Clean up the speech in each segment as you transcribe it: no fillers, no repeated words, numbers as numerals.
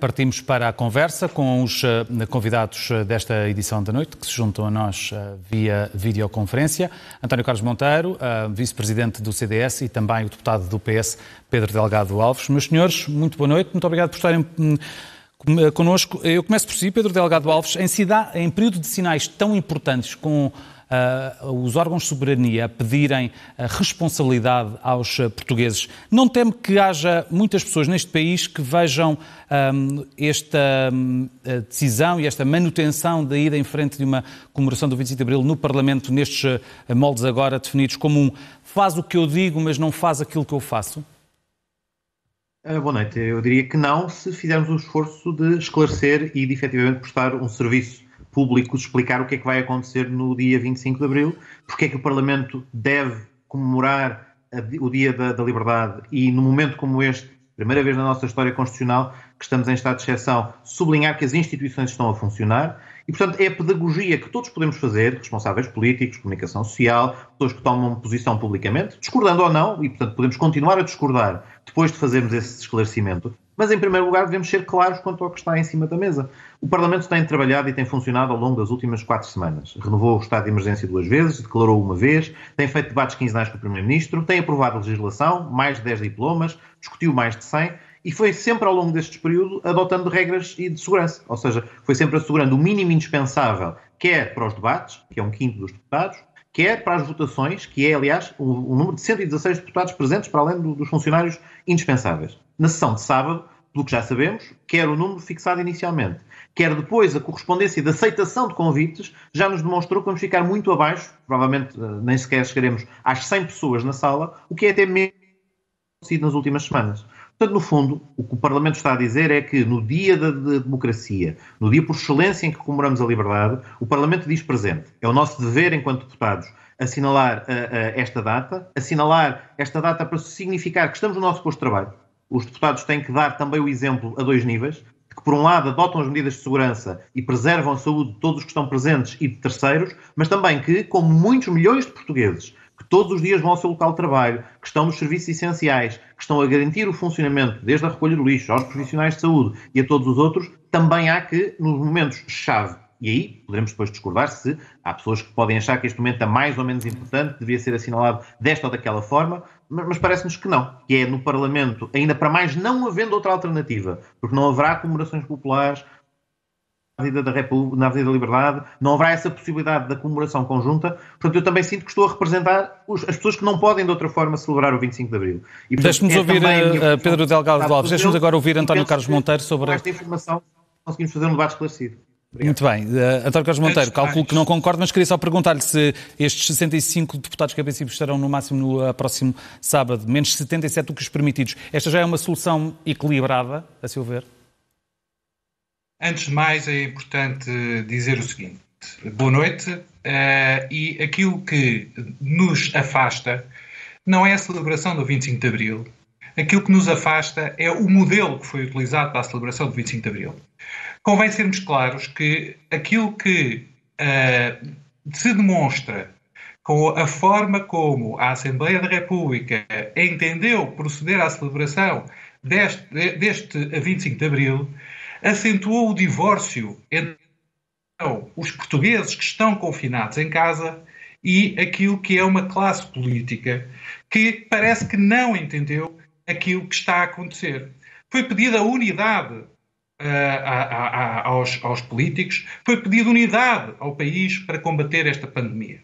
Partimos para a conversa com os convidados desta edição da noite, que se juntam a nós via videoconferência. António Carlos Monteiro, vice-presidente do CDS, e também o deputado do PS, Pedro Delgado Alves. Meus senhores, muito boa noite, muito obrigado por estarem connosco. Eu começo por si, Pedro Delgado Alves. Em período de sinais tão importantes, com os órgãos de soberania a pedirem a responsabilidade aos portugueses, não teme que haja muitas pessoas neste país que vejam esta decisão e esta manutenção da ida em frente de uma comemoração do 25 de Abril no Parlamento, nestes moldes agora definidos, como faz o que eu digo, mas não faz aquilo que eu faço? Boa noite. Eu diria que não, se fizermos o esforço de esclarecer e de efetivamente prestar um serviço público, de explicar o que é que vai acontecer no dia 25 de Abril, porque é que o Parlamento deve comemorar o Dia da Liberdade e, num momento como este, primeira vez na nossa história constitucional, que estamos em estado de exceção, sublinhar que as instituições estão a funcionar. E, portanto, é a pedagogia que todos podemos fazer, responsáveis políticos, comunicação social, pessoas que tomam posição publicamente, discordando ou não, e, portanto, podemos continuar a discordar depois de fazermos esse esclarecimento. Mas, em primeiro lugar, devemos ser claros quanto ao que está em cima da mesa. O Parlamento tem trabalhado e tem funcionado ao longo das últimas 4 semanas. Renovou o estado de emergência 2 vezes, declarou uma vez, tem feito debates quinzenais com o Primeiro-Ministro, tem aprovado legislação, mais de 10 diplomas, discutiu mais de 100 e foi sempre ao longo destes períodos adotando regras de segurança. Ou seja, foi sempre assegurando o mínimo indispensável, quer para os debates, que é 1/5 dos deputados, quer para as votações, que é, aliás, o número de 116 deputados presentes, para além dos funcionários indispensáveis. Na sessão de sábado, pelo que já sabemos, quer o número fixado inicialmente, quer depois a correspondência de aceitação de convites, já nos demonstrou que vamos ficar muito abaixo, provavelmente nem sequer chegaremos às 100 pessoas na sala, o que é até mesmo sido nas últimas semanas. Portanto, no fundo, o que o Parlamento está a dizer é que no dia da democracia, no dia por excelência em que comemoramos a liberdade, o Parlamento diz presente. É o nosso dever, enquanto deputados, assinalar esta data para significar que estamos no nosso posto de trabalho. Os deputados têm que dar também o exemplo a 2 níveis, de que, por um lado, adotam as medidas de segurança e preservam a saúde de todos os que estão presentes e de terceiros, mas também que, como muitos milhões de portugueses, que todos os dias vão ao seu local de trabalho, que estão nos serviços essenciais, que estão a garantir o funcionamento, desde a recolha do lixo aos profissionais de saúde e a todos os outros, também há que, nos momentos-chave, e aí poderemos depois discordar se há pessoas que podem achar que este momento é mais ou menos importante, devia ser assinalado desta ou daquela forma, mas parece-nos que não, que é no Parlamento, ainda para mais não havendo outra alternativa, porque não haverá comemorações populares na Avenida da República, na Avenida da Liberdade, não haverá essa possibilidade da comemoração conjunta. Portanto, eu também sinto que estou a representar as pessoas que não podem de outra forma celebrar o 25 de Abril. Deixe-nos ouvir Pedro Delgado Alves, deixe-nos agora ouvir António Carlos Monteiro sobre... Com esta informação conseguimos fazer um debate esclarecido. Obrigado. Muito bem. António Carlos Monteiro, calculo que não concordo, mas queria só perguntar-lhe se estes 65 deputados que a princípio estarão no máximo no próximo sábado, menos 77 do que os permitidos, esta já é uma solução equilibrada, a seu ver? Antes de mais, é importante dizer o seguinte. Boa noite. E aquilo que nos afasta não é a celebração do 25 de Abril. Aquilo que nos afasta é o modelo que foi utilizado para a celebração do 25 de Abril. Convém sermos claros que aquilo que se demonstra com a forma como a Assembleia da República entendeu proceder à celebração deste 25 de Abril acentuou o divórcio entre os portugueses que estão confinados em casa e aquilo que é uma classe política que parece que não entendeu aquilo que está a acontecer. Foi pedida unidade aos políticos, foi pedida unidade ao país para combater esta pandemia.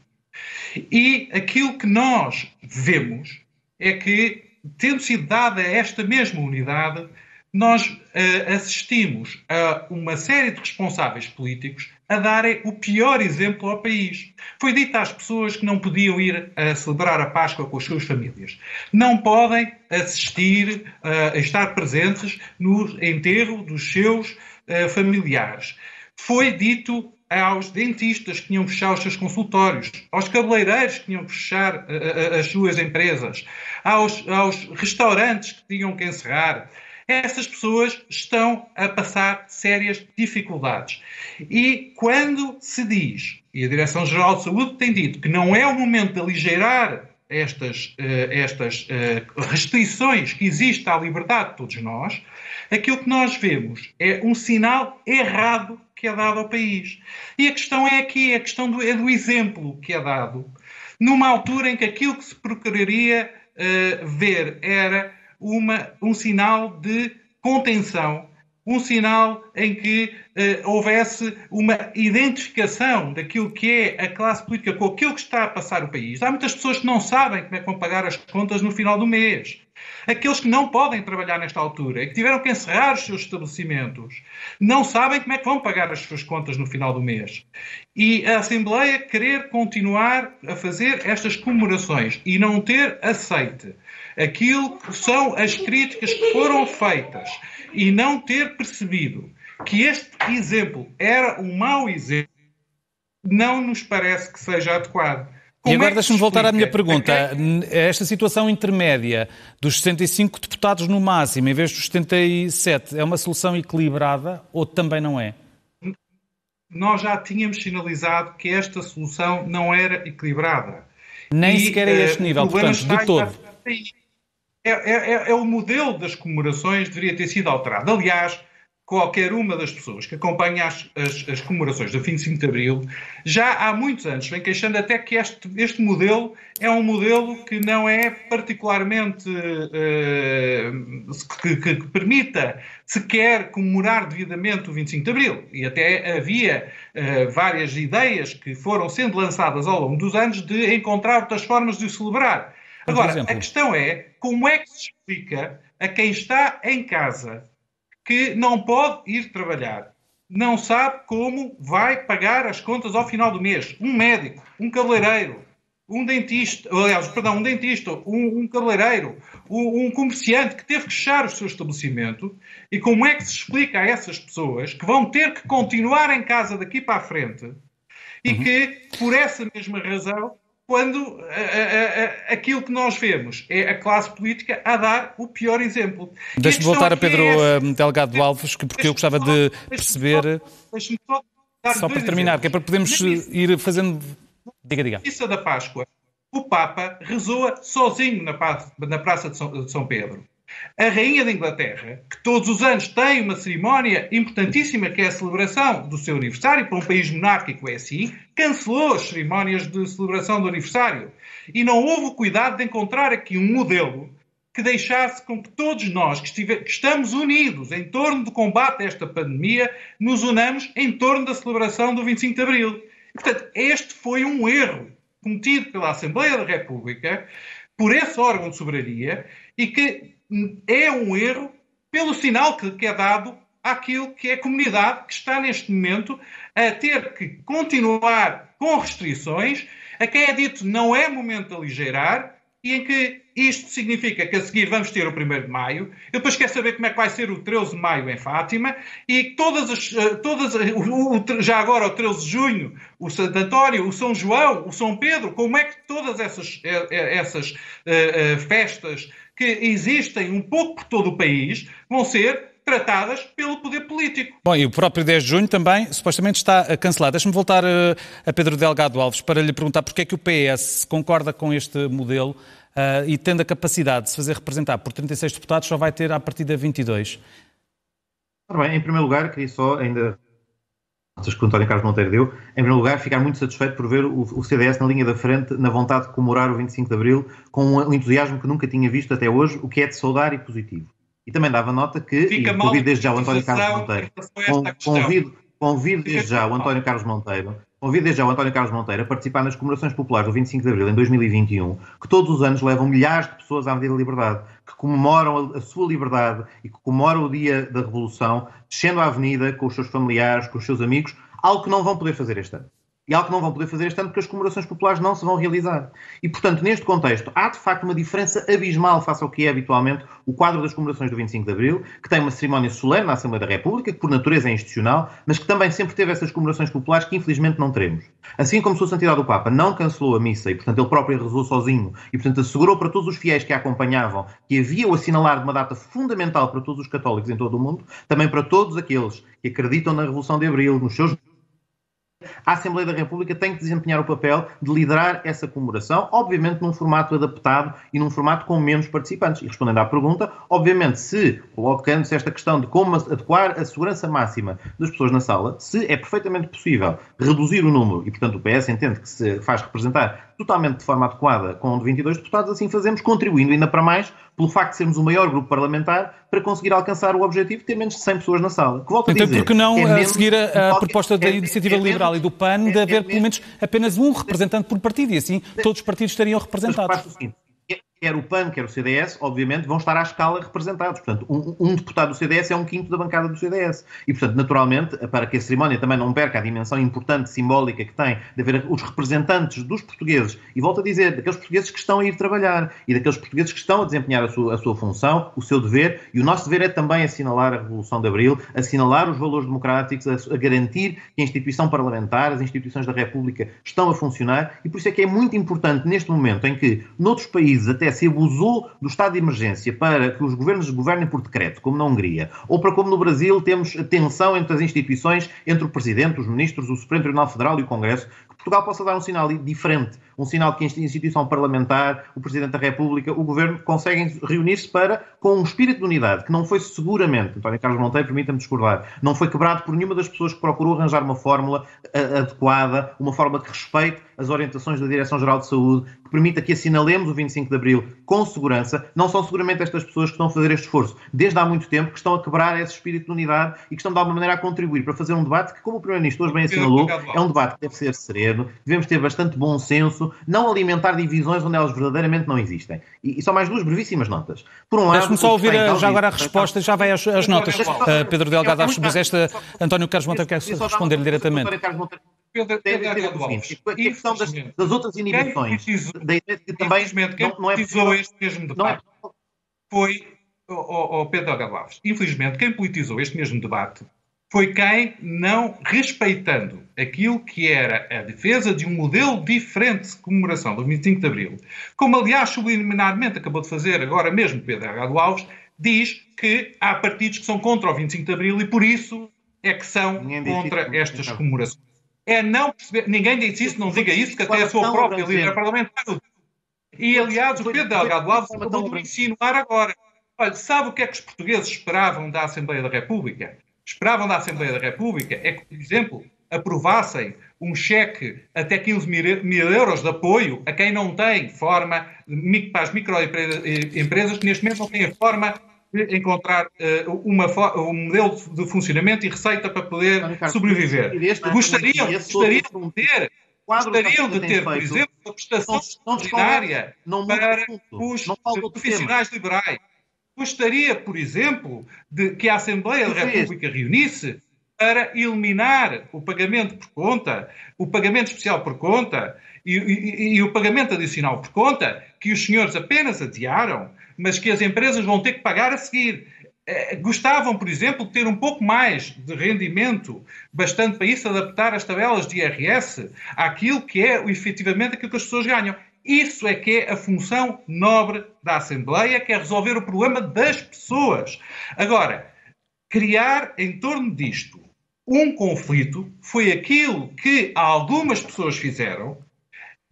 E aquilo que nós vemos é que, tendo sido dada esta mesma unidade, nós assistimos a uma série de responsáveis políticos a darem o pior exemplo ao país. Foi dito às pessoas que não podiam ir a celebrar a Páscoa com as suas famílias. Não podem assistir a estar presentes no enterro dos seus familiares. Foi dito aos dentistas que tinham que fechar os seus consultórios, aos cabeleireiros que tinham que fechar as suas empresas, aos restaurantes que tinham que encerrar. Essas pessoas estão a passar sérias dificuldades. E quando se diz, e a Direção-Geral de Saúde tem dito, que não é o momento de aligeirar estas restrições que existem à liberdade de todos nós, aquilo que nós vemos é um sinal errado que é dado ao país. E a questão é aqui, a questão do exemplo que é dado, numa altura em que aquilo que se procuraria ver era um sinal de contenção, um sinal em que houvesse uma identificação daquilo que é a classe política com aquilo que está a passar o país. Há muitas pessoas que não sabem como é que vão pagar as contas no final do mês. Aqueles que não podem trabalhar nesta altura e que tiveram que encerrar os seus estabelecimentos não sabem como é que vão pagar as suas contas no final do mês. E a Assembleia querer continuar a fazer estas comemorações e não ter aceite aquilo que são as críticas que foram feitas e não ter percebido que este exemplo era um mau exemplo, não nos parece que seja adequado. E agora deixa-me voltar à minha pergunta. Esta situação intermédia dos 65 deputados no máximo, em vez dos 77, é uma solução equilibrada ou também não é? Nós já tínhamos sinalizado que esta solução não era equilibrada. Nem sequer a este nível, portanto, de todo. O modelo das comemorações deveria ter sido alterado. Aliás, qualquer uma das pessoas que acompanha as comemorações do 25 de Abril já há muitos anos vem queixando até que este modelo é um modelo que não é particularmente que permita sequer comemorar devidamente o 25 de Abril. E até havia várias ideias que foram sendo lançadas ao longo dos anos de encontrar outras formas de o celebrar. Agora, a questão é como é que se explica a quem está em casa que não pode ir trabalhar, não sabe como vai pagar as contas ao final do mês. Um médico, um cabeleireiro, um dentista, um cabeleireiro, um comerciante que teve que fechar o seu estabelecimento, e como é que se explica a essas pessoas que vão ter que continuar em casa daqui para a frente e que, por essa mesma razão, quando aquilo que nós vemos é a classe política a dar o pior exemplo. Deixe-me voltar a Pedro Delgado Alves, porque eu gostava de perceber, só para terminar, que é para podermos ir fazendo... Diga. Na missa da Páscoa, o Papa rezou sozinho na Praça de São Pedro. A Rainha da Inglaterra, que todos os anos tem uma cerimónia importantíssima, que é a celebração do seu aniversário, para um país monárquico é assim, cancelou as cerimónias de celebração do aniversário. E não houve o cuidado de encontrar aqui um modelo que deixasse com que todos nós, que estamos unidos em torno do combate a esta pandemia, nos unamos em torno da celebração do 25 de Abril. E, portanto, este foi um erro cometido pela Assembleia da República, por esse órgão de soberania, e que é um erro pelo sinal que é dado àquilo que é a comunidade que está neste momento a ter que continuar com restrições, a quem é dito não é momento de aligeirar, e em que isto significa que a seguir vamos ter o 1º de Maio, eu depois quero saber como é que vai ser o 13 de Maio em Fátima, e já agora o 13 de Junho, o Santo António, o São João, o São Pedro, como é que todas essas festas que existem um pouco por todo o país vão ser tratadas pelo poder político. Bom, e o próprio 10 de junho também supostamente está cancelado. Deixe-me voltar a Pedro Delgado Alves para lhe perguntar porque é que o PS concorda com este modelo e tendo a capacidade de se fazer representar por 36 deputados só vai ter à partida 22. Ora bem, em primeiro lugar, queria só ainda que o António Carlos Monteiro deu, em primeiro lugar, ficar muito satisfeito por ver o CDS na linha da frente, na vontade de comemorar o 25 de Abril, com um entusiasmo que nunca tinha visto até hoje, o que é de saudar e positivo. E também dava nota que, convido desde já o António Carlos Monteiro, convido desde já o António Carlos Monteiro a participar nas comemorações populares do 25 de Abril em 2021, que todos os anos levam milhares de pessoas à Avenida da Liberdade, que comemoram a sua liberdade e que comemoram o dia da Revolução, descendo à Avenida com os seus familiares, com os seus amigos, algo que não vão poder fazer este ano. E algo que não vão poder fazer este ano porque as comemorações populares não se vão realizar. E, portanto, neste contexto, há de facto uma diferença abismal face ao que é habitualmente o quadro das comemorações do 25 de Abril, que tem uma cerimónia solene na Assembleia da República, que por natureza é institucional, mas que também sempre teve essas comemorações populares que infelizmente não teremos. Assim como Sua Santidade o Papa não cancelou a missa e, portanto, ele próprio rezou sozinho e, portanto, assegurou para todos os fiéis que a acompanhavam que havia o assinalar de uma data fundamental para todos os católicos em todo o mundo, também para todos aqueles que acreditam na Revolução de Abril, nos seus a Assembleia da República tem que desempenhar o papel de liderar essa comemoração, obviamente num formato adaptado e num formato com menos participantes. E respondendo à pergunta, obviamente, colocando-se esta questão de como adequar a segurança máxima das pessoas na sala, se é perfeitamente possível reduzir o número, e portanto o PS entende que se faz representar totalmente de forma adequada com 22 deputados, assim fazemos, contribuindo ainda para mais pelo facto de sermos o maior grupo parlamentar para conseguir alcançar o objetivo de ter menos de 100 pessoas na sala. Que volto a dizer, por que não seguir a proposta da Iniciativa Liberal e do PAN de haver pelo menos apenas um representante por partido e assim todos os partidos estariam representados? Quer o PAN, quer o CDS, obviamente, vão estar à escala representados. Portanto, um deputado do CDS é 1/5 da bancada do CDS. E, portanto, naturalmente, para que a cerimónia também não perca a dimensão importante, simbólica que tem de haver os representantes dos portugueses, e volto a dizer, daqueles portugueses que estão a ir trabalhar e daqueles portugueses que estão a desempenhar a sua função, o seu dever, e o nosso dever é também assinalar a Revolução de Abril, assinalar os valores democráticos, a garantir que a instituição parlamentar, as instituições da República estão a funcionar, e por isso é que é muito importante, neste momento em que, noutros países, até se abusou do estado de emergência para que os governos governem por decreto, como na Hungria, ou para como no Brasil temos tensão entre as instituições, entre o Presidente, os Ministros, o Supremo Tribunal Federal e o Congresso, que Portugal possa dar um sinal diferente, um sinal que a instituição parlamentar, o Presidente da República, o Governo conseguem reunir-se com um espírito de unidade, que não foi seguramente, António Carlos Monteiro, permita-me discordar, não foi quebrado por nenhuma das pessoas que procurou arranjar uma fórmula adequada, uma fórmula que respeite as orientações da Direção-Geral de Saúde, que permita que assinalemos o 25 de Abril com segurança. Não são seguramente estas pessoas que estão a fazer este esforço desde há muito tempo, que estão a quebrar esse espírito de unidade e que estão de alguma maneira a contribuir para fazer um debate que, como o Primeiro-Ministro hoje bem assinalou, é um debate que deve ser sereno, devemos ter bastante bom senso, não alimentar divisões onde elas verdadeiramente não existem. E só mais duas brevíssimas notas. Por um lado, deixe-me só ouvir já agora a resposta, já vai às notas. Pedro Delgado Alves, mas António Carlos Monteiro quer responder diretamente. A questão das outras inibições, da ideia que também não é possível... este mesmo debate foi Pedro Delgado Alves. Infelizmente, quem politizou este mesmo debate foi quem, não respeitando aquilo que era a defesa de um modelo diferente de comemoração do 25 de Abril, como aliás subliminarmente acabou de fazer agora mesmo Pedro Delgado Alves, diz que há partidos que são contra o 25 de Abril e por isso é que são contra estas comemorações. É não perceber, ninguém diz isso, não diga isso, que até a sua própria líder parlamentar. E aliás, o Pedro Delgado Alves acabou de insinuar agora. Olha, sabe o que é que os portugueses esperavam da Assembleia da República? Esperavam da Assembleia da República é que, por exemplo, aprovassem um cheque até 15 mil euros de apoio a quem não tem forma, para as microempresas que neste momento não têm a forma de encontrar um modelo de funcionamento e receita para poder sobreviver. Gostariam de ter, por exemplo, uma prestação extraordinária para os profissionais liberais. Gostaria, por exemplo, de que a Assembleia da República reunisse para eliminar o pagamento por conta, o pagamento especial por conta e o pagamento adicional por conta, que os senhores apenas adiaram, mas que as empresas vão ter que pagar a seguir. Gostavam, por exemplo, de ter um pouco mais de rendimento, bastante para isso adaptar as tabelas de IRS àquilo que é efetivamente aquilo que as pessoas ganham. Isso é que é a função nobre da Assembleia, que é resolver o problema das pessoas. Agora, criar em torno disto um conflito foi aquilo que algumas pessoas fizeram,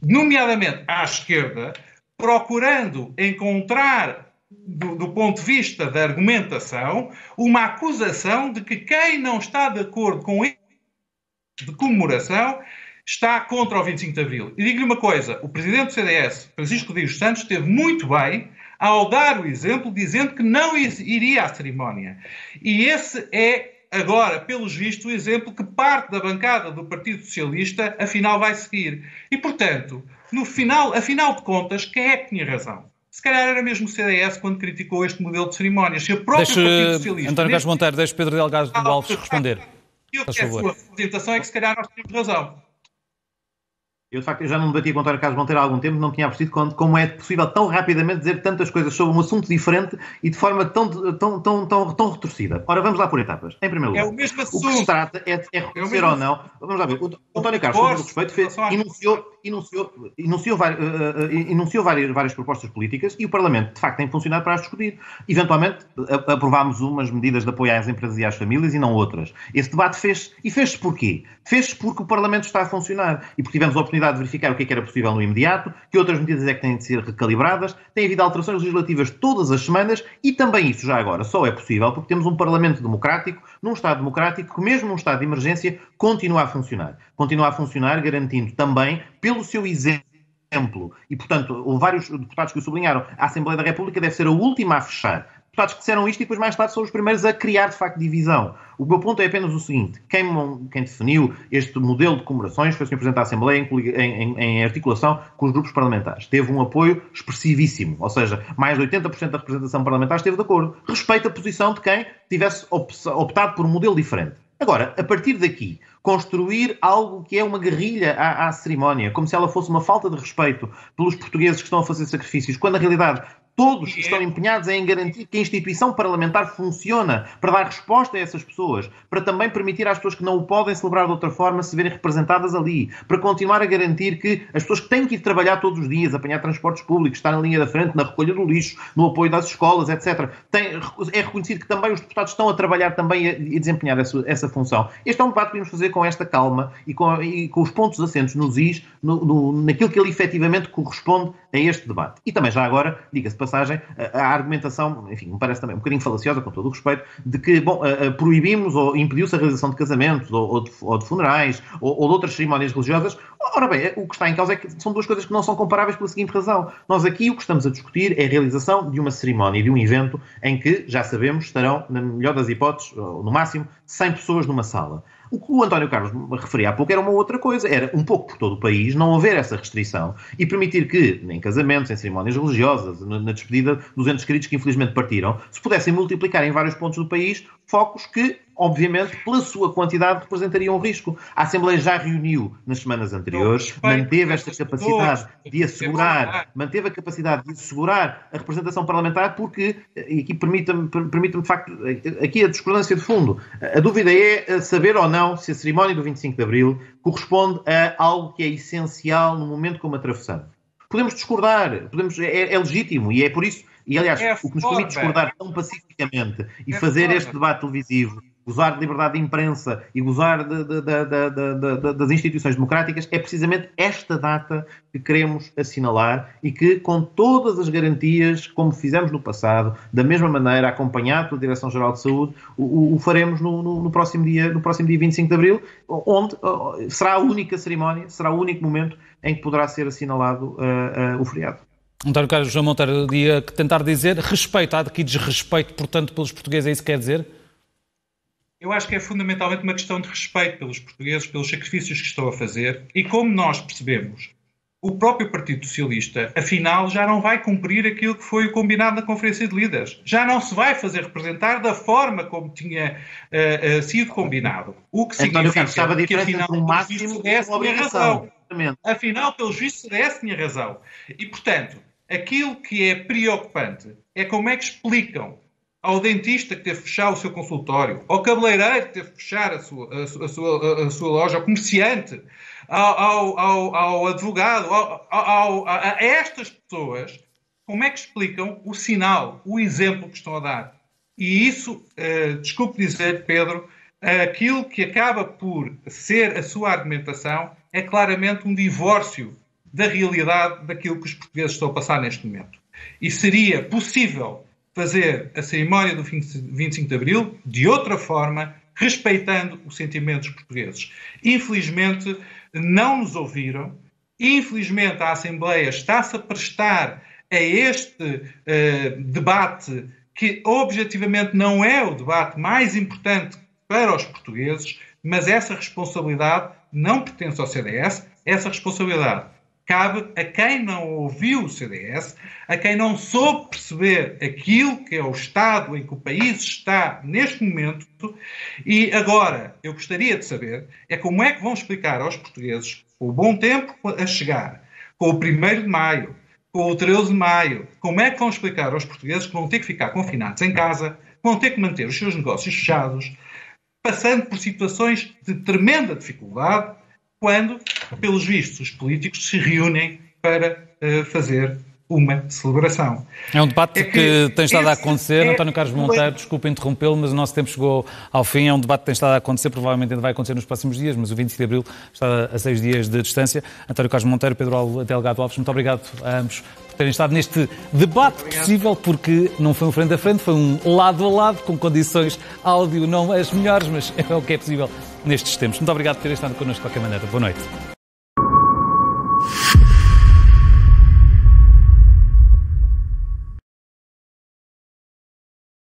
nomeadamente à esquerda, procurando encontrar, do ponto de vista da argumentação, uma acusação de que quem não está de acordo com isso de comemoração está contra o 25 de Abril. E digo-lhe uma coisa, o presidente do CDS, Francisco Rodrigues Santos, esteve muito bem ao dar o exemplo, dizendo que não iria à cerimónia. E esse é, agora, pelos vistos, o exemplo que parte da bancada do Partido Socialista, afinal, vai seguir. E, portanto, no final, afinal de contas, quem é que tinha razão? Se calhar era mesmo o CDS quando criticou este modelo de cerimónias. Se o próprio Partido Socialista... António Carlos Monteiro, deixe Pedro Delgado Alves responder. A sua representação é que se calhar nós temos razão. Eu, de facto, já não debatia com António Carlos Monteiro há algum tempo, não tinha percebido como é possível tão rapidamente dizer tantas coisas sobre um assunto diferente e de forma tão retorcida. Ora, vamos lá por etapas. Em primeiro lugar, o mesmo assunto. O que se trata é reconhecer ou não... Vamos lá ver. O António Carlos, com todo o respeito, enunciou várias propostas políticas e o Parlamento, de facto, tem funcionado para as discutir. Eventualmente, aprovámos umas medidas de apoio às empresas e às famílias e não outras. Esse debate fez-se porquê? Fez-se porque o Parlamento está a funcionar e porque tivemos a oportunidade de verificar o que é que era possível no imediato, que outras medidas é que têm de ser recalibradas, tem havido alterações legislativas todas as semanas e também isso já agora só é possível porque temos um Parlamento democrático, num Estado democrático, que mesmo num estado de emergência continua a funcionar. Continua a funcionar garantindo também, pelo seu exemplo, e portanto, houve vários deputados que o sublinharam, a Assembleia da República deve ser a última a fechar. Deputados que disseram isto e depois mais tarde são os primeiros a criar, de facto, divisão. O meu ponto é apenas o seguinte: quem definiu este modelo de comemorações foi o Sr. Presidente da Assembleia em articulação com os grupos parlamentares. Teve um apoio expressivíssimo, ou seja, mais de 80% da representação parlamentar esteve de acordo. Respeito a posição de quem tivesse optado por um modelo diferente. Agora, a partir daqui, construir algo que é uma guerrilha à cerimónia, como se ela fosse uma falta de respeito pelos portugueses que estão a fazer sacrifícios, quando na realidade todos estão empenhados em garantir que a instituição parlamentar funciona para dar resposta a essas pessoas, para também permitir às pessoas que não o podem celebrar de outra forma se verem representadas ali, para continuar a garantir que as pessoas que têm que ir trabalhar todos os dias, apanhar transportes públicos, estar na linha da frente, na recolha do lixo, no apoio das escolas, etc. É reconhecido que também os deputados estão a trabalhar também e a desempenhar essa função. Este é um debate que podemos fazer com esta calma e com os pontos assentos nos is, naquilo que ele efetivamente corresponde a este debate. E também já agora, diga-se passagem, a argumentação, enfim, me parece também um bocadinho falaciosa, com todo o respeito, de que, proibimos ou impediu-se a realização de casamentos ou de funerais ou de outras cerimónias religiosas. Ora bem, o que está em causa é que são duas coisas que não são comparáveis pela seguinte razão. Nós aqui o que estamos a discutir é a realização de uma cerimónia, de um evento em que, já sabemos, estarão, na melhor das hipóteses, ou no máximo, 100 pessoas numa sala. O que o António Carlos me referia há pouco era uma outra coisa. Era, um pouco por todo o país, não haver essa restrição e permitir que, em casamentos, em cerimónias religiosas, na despedida dos entes queridos que infelizmente partiram, se pudessem multiplicar em vários pontos do país focos que, obviamente, pela sua quantidade, representariam um risco. A Assembleia já reuniu nas semanas anteriores, manteve esta capacidade de assegurar, a representação parlamentar porque, e aqui permita-me de facto, aqui a discordância de fundo, a dúvida é saber ou não se a cerimónia do 25 de Abril corresponde a algo que é essencial num momento como atravessamos. Podemos discordar, é legítimo e é por isso, e aliás, o que nos permite discordar tão pacificamente e fazer este debate televisivo, gozar de liberdade de imprensa e gozar das instituições democráticas, é precisamente esta data que queremos assinalar e que, com todas as garantias, como fizemos no passado, da mesma maneira, acompanhado pela Direção-Geral de Saúde, o faremos no próximo dia 25 de Abril, onde será a única cerimónia, será o único momento em que poderá ser assinalado o feriado. António Carlos João Monteiro, ia tentar dizer respeito, há aqui desrespeito, portanto, pelos portugueses, é isso que quer dizer? Eu acho que é fundamentalmente uma questão de respeito pelos portugueses, pelos sacrifícios que estão a fazer, e como nós percebemos, o próprio Partido Socialista, afinal, já não vai cumprir aquilo que foi combinado na Conferência de Líderes. Já não se vai fazer representar da forma como tinha sido combinado. O que significa que, afinal, pelo juízo CDS tinha razão. Afinal, pelo juízo CDS tinha razão. E, portanto, aquilo que é preocupante é como é que explicam ao dentista que teve que fechar o seu consultório, ao cabeleireiro que teve que fechar a sua loja, ao comerciante, ao advogado, a estas pessoas, como é que explicam o sinal, o exemplo que estão a dar? E isso, desculpe dizer, Pedro, aquilo que acaba por ser a sua argumentação é claramente um divórcio da realidade daquilo que os portugueses estão a passar neste momento. E seria possível fazer a cerimónia do 25 de Abril de outra forma, respeitando o sentimento dos portugueses. Infelizmente, não nos ouviram. Infelizmente, a Assembleia está-se a prestar a este debate que, objetivamente, não é o debate mais importante para os portugueses, mas essa responsabilidade não pertence ao CDS, essa responsabilidade cabe a quem não ouviu o CDS, a quem não soube perceber aquilo que é o estado em que o país está neste momento. E agora, eu gostaria de saber como é que vão explicar aos portugueses, com o bom tempo a chegar, com o 1º de maio, com o 13 de maio, como é que vão explicar aos portugueses que vão ter que ficar confinados em casa, que vão ter que manter os seus negócios fechados, passando por situações de tremenda dificuldade, quando, pelos vistos, os políticos se reúnem para fazer uma celebração. É um debate que tem estado a acontecer. António Carlos Monteiro, desculpe interrompê-lo, mas o nosso tempo chegou ao fim. É um debate que tem estado a acontecer, provavelmente ainda vai acontecer nos próximos dias, mas o 25 de Abril está a 6 dias de distância. António Carlos Monteiro, Pedro Delgado Alves, muito obrigado a ambos por terem estado neste debate possível, porque não foi um frente a frente, foi um lado a lado, com condições áudio não as melhores, mas é o que é possível nestes tempos. Muito obrigado por terem estado connosco de qualquer maneira. Boa noite.